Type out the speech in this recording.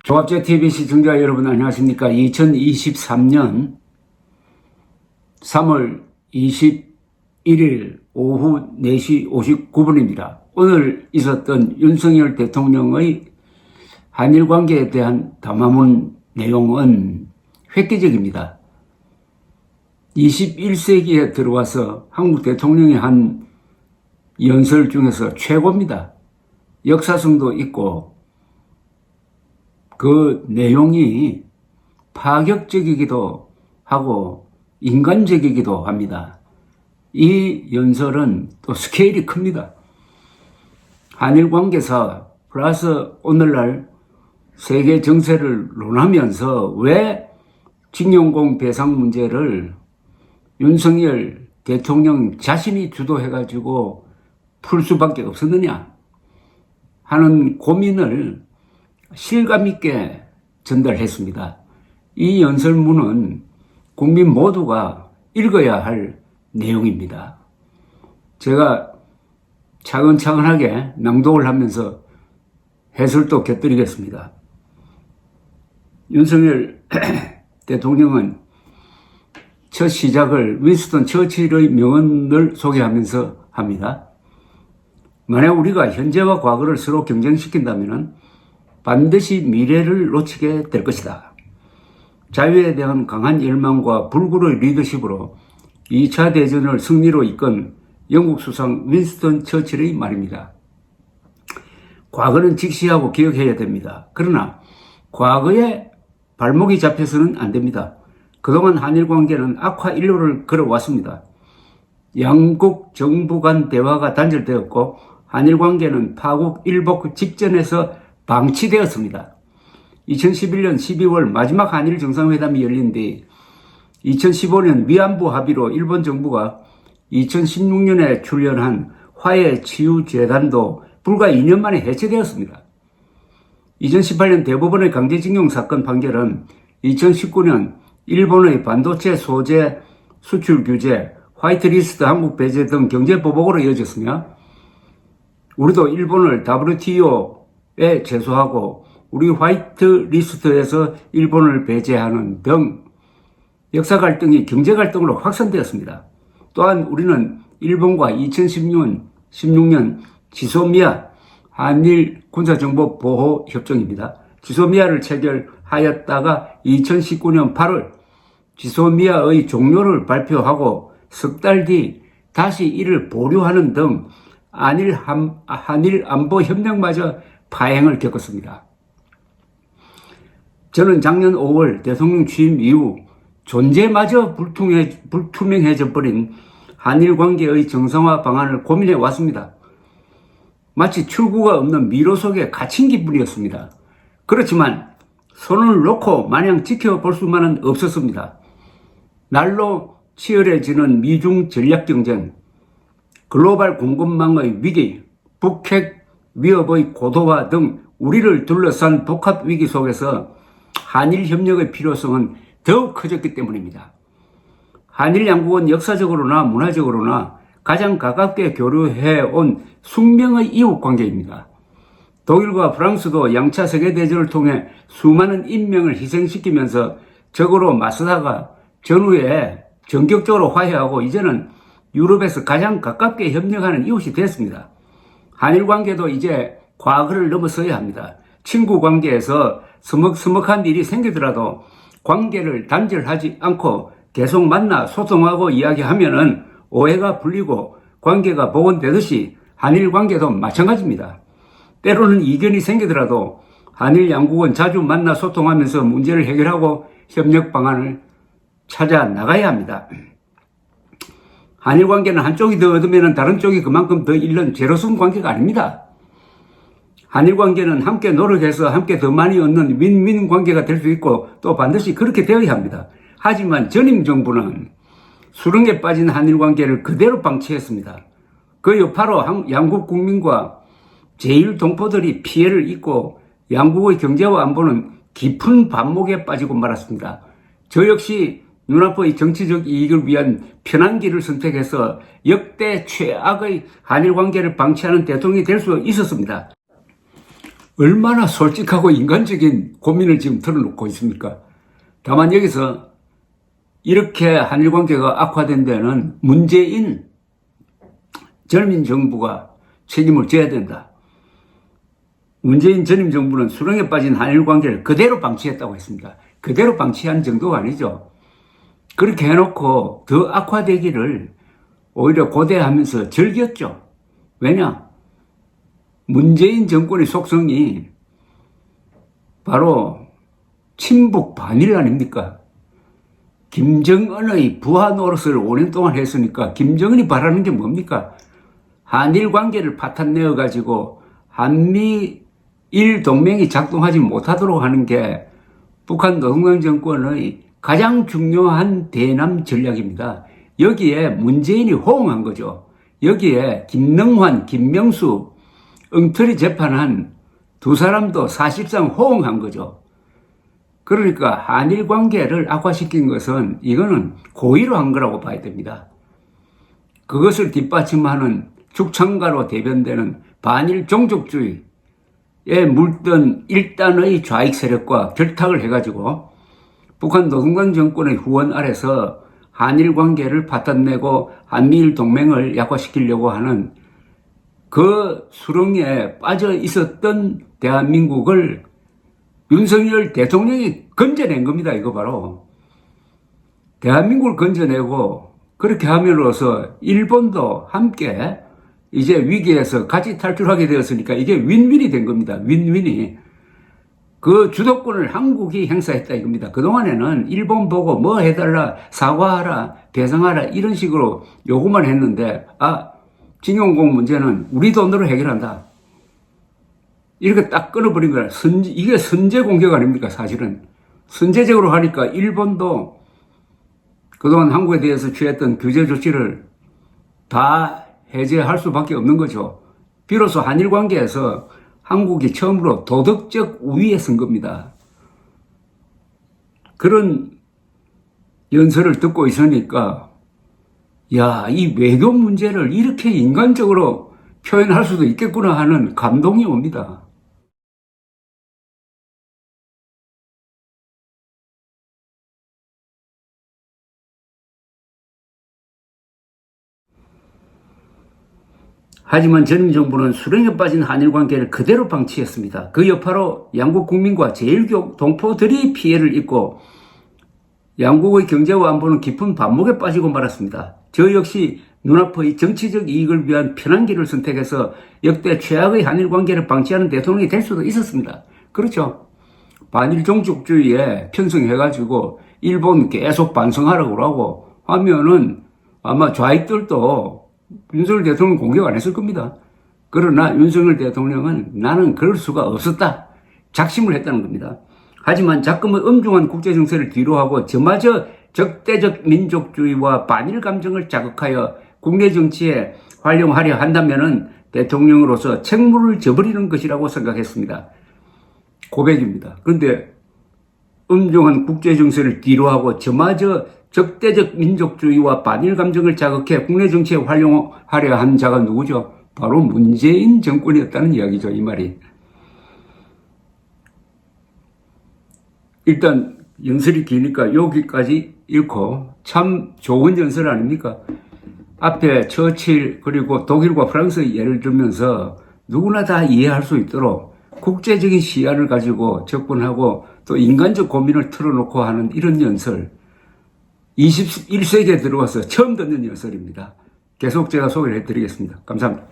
종합제TV 시청자 여러분 안녕하십니까. 2023년 3월 21일 오후 4시 59분입니다. 오늘 있었던 윤석열 대통령의 한일 관계에 대한 담화문 내용은 획기적입니다. 21세기에 들어와서 한국 대통령이 한 연설 중에서 최고입니다. 역사성도 있고 그 내용이 파격적이기도 하고 인간적이기도 합니다. 이 연설은 또 스케일이 큽니다. 한일 관계사 플러스 오늘날 세계 정세를 논하면서 왜 징용공 배상 문제를 윤석열 대통령 자신이 주도해가지고 풀 수밖에 없었느냐 하는 고민을 실감 있게 전달했습니다. 이 연설문은 국민 모두가 읽어야 할 내용입니다. 제가 차근차근하게 낭독을 하면서 해설도 곁들이겠습니다. 윤석열 대통령은 첫 시작을 윈스턴 처칠의 명언을 소개하면서 합니다. 만약 우리가 현재와 과거를 서로 경쟁시킨다면 반드시 미래를 놓치게 될 것이다. 자유에 대한 강한 열망과 불굴의 리더십으로 2차 대전을 승리로 이끈 영국 수상 윈스턴 처칠의 말입니다. 과거는 직시하고 기억해야 됩니다. 그러나 과거에 발목이 잡혀서는 안 됩니다. 그동안 한일 관계는 악화 일로를 걸어왔습니다. 양국 정부 간 대화가 단절되었고 한일 관계는 파국 일복 직전에서 방치되었습니다. 2011년 12월 마지막 한일 정상회담이 열린 뒤 2015년 위안부 합의로 일본 정부가 2016년에 출연한 화해치유재단도 불과 2년 만에 해체되었습니다. 2018년 대법원의 강제징용 사건 판결은 2019년 일본의 반도체 소재 수출 규제, 화이트리스트 한국 배제 등 경제보복으로 이어졌으며 우리도 일본을 WTO에 제소하고 우리 화이트리스트에서 일본을 배제하는 등 역사 갈등이 경제 갈등으로 확산되었습니다. 또한 우리는 일본과 2016년 지소미아 한일 군사정보 보호 협정입니다. 지소미아를 체결하였다가 2019년 8월 지소미아의 종료를 발표하고 석 달 뒤 다시 이를 보류하는 등 한일 안보 협력마저 파행을 겪었습니다. 저는 작년 5월 대통령 취임 이후 존재마저 불투명해져 버린 한일 관계의 정상화 방안을 고민해 왔습니다. 마치 출구가 없는 미로 속에 갇힌 기분이었습니다. 그렇지만 손을 놓고 마냥 지켜볼 수만은 없었습니다. 날로 치열해지는 미중 전략 경쟁, 글로벌 공급망의 위기, 북핵 위협의 고도화 등 우리를 둘러싼 복합 위기 속에서 한일 협력의 필요성은 더욱 커졌기 때문입니다. 한일 양국은 역사적으로나 문화적으로나 가장 가깝게 교류해온 숙명의 이웃 관계입니다. 독일과 프랑스도 양차 세계대전을 통해 수많은 인명을 희생시키면서 적으로 맞서다가 전후에 전격적으로 화해하고 이제는 유럽에서 가장 가깝게 협력하는 이웃이 됐습니다. 한일 관계도 이제 과거를 넘어서야 합니다. 친구 관계에서 서먹서먹한 일이 생기더라도 관계를 단절하지 않고 계속 만나 소통하고 이야기하면은 오해가 풀리고 관계가 복원되듯이 한일 관계도 마찬가지입니다. 때로는 이견이 생기더라도 한일 양국은 자주 만나 소통하면서 문제를 해결하고 협력 방안을 찾아 나가야 합니다. 한일 관계는 한쪽이 더 얻으면 다른 쪽이 그만큼 더 잃는 제로섬 관계가 아닙니다. 한일 관계는 함께 노력해서 함께 더 많이 얻는 윈윈 관계가 될 수 있고 또 반드시 그렇게 되어야 합니다. 하지만 전임 정부는 수렁에 빠진 한일 관계를 그대로 방치했습니다. 그 여파로 양국 국민과 제1동포들이 피해를 입고 양국의 경제와 안보는 깊은 반목에 빠지고 말았습니다. 저 역시 눈앞의 정치적 이익을 위한 편한 길을 선택해서 역대 최악의 한일 관계를 방치하는 대통령이 될 수 있었습니다. 얼마나 솔직하고 인간적인 고민을 지금 털어놓고 있습니까? 다만 여기서 이렇게 한일 관계가 악화된 데는 문재인 전임 정부가 책임을 져야 된다. 문재인 전임 정부는 수렁에 빠진 한일 관계를 그대로 방치했다고 했습니다. 그대로 방치한 정도가 아니죠. 그렇게 해놓고 더 악화되기를 오히려 고대하면서 즐겼죠. 왜냐? 문재인 정권의 속성이 바로 친북 반일 아닙니까? 김정은의 부하 노릇을 5년 동안 했으니까 김정은이 바라는 게 뭡니까? 한일 관계를 파탄내어 가지고 한미일 동맹이 작동하지 못하도록 하는 게 북한 노동당 정권의 가장 중요한 대남 전략입니다. 여기에 문재인이 호응한 거죠. 여기에 김능환, 김명수, 엉터리 재판한 두 사람도 사실상 호응한 거죠. 그러니까 한일 관계를 악화시킨 것은 이거는 고의로 한 거라고 봐야 됩니다. 그것을 뒷받침하는 죽창가로 대변되는 반일 종족주의에 물든 일단의 좌익 세력과 결탁을 해가지고 북한 노동당 정권의 후원 아래서 한일 관계를 파탄내고 한미일 동맹을 약화시키려고 하는 그 수렁에 빠져 있었던 대한민국을 윤석열 대통령이 건져낸 겁니다. 이거 바로. 대한민국을 건져내고 그렇게 함으로써 일본도 함께 이제 위기에서 같이 탈출하게 되었으니까 이게 윈윈이 된 겁니다. 윈윈이. 그 주도권을 한국이 행사했다 이겁니다. 그동안에는 일본 보고 뭐 해달라, 사과하라, 배상하라 이런 식으로 요구만 했는데 징용공 문제는 우리 돈으로 해결한다. 이렇게 딱 끊어버린 거야. 이게 선제 공격 아닙니까 사실은. 선제적으로 하니까 일본도 그동안 한국에 대해서 취했던 규제 조치를 다 해제할 수밖에 없는 거죠. 비로소 한일 관계에서 한국이 처음으로 도덕적 우위에 선 겁니다. 그런 연설을 듣고 있으니까 이 외교 문제를 이렇게 인간적으로 표현할 수도 있겠구나 하는 감동이 옵니다. 하지만 전임 정부는 수렁에 빠진 한일 관계를 그대로 방치했습니다. 그 여파로 양국 국민과 제1교 동포들이 피해를 입고 양국의 경제와 안보는 깊은 반목에 빠지고 말았습니다. 저 역시 눈앞의 정치적 이익을 위한 편한 길을 선택해서 역대 최악의 한일 관계를 방치하는 대통령이 될 수도 있었습니다. 그렇죠. 반일 종족주의에 편승해가지고 일본 계속 반성하라고 그러고 하면은 아마 좌익들도 윤석열 대통령 공격 안 했을 겁니다. 그러나 윤석열 대통령은 나는 그럴 수가 없었다. 작심을 했다는 겁니다. 하지만 자꾸만 엄중한 국제정세를 뒤로하고 저마저 적대적 민족주의와 반일 감정을 자극하여 국내 정치에 활용하려 한다면 대통령으로서 책무를 져버리는 것이라고 생각했습니다. 고백입니다. 그런데 엄중한 국제정세를 뒤로하고 저마저 적대적 민족주의와 반일 감정을 자극해 국내 정치에 활용하려 한 자가 누구죠? 바로 문재인 정권이었다는 이야기죠. 이 말이. 일단 연설이 기니까 여기까지 읽고 참 좋은 연설 아닙니까? 앞에 처칠 그리고 독일과 프랑스의 예를 들면서 누구나 다 이해할 수 있도록 국제적인 시야를 가지고 접근하고 또 인간적 고민을 털어놓고 하는 이런 연설 21세기에 들어와서 처음 듣는 연설입니다. 계속 제가 소개를 해드리겠습니다. 감사합니다.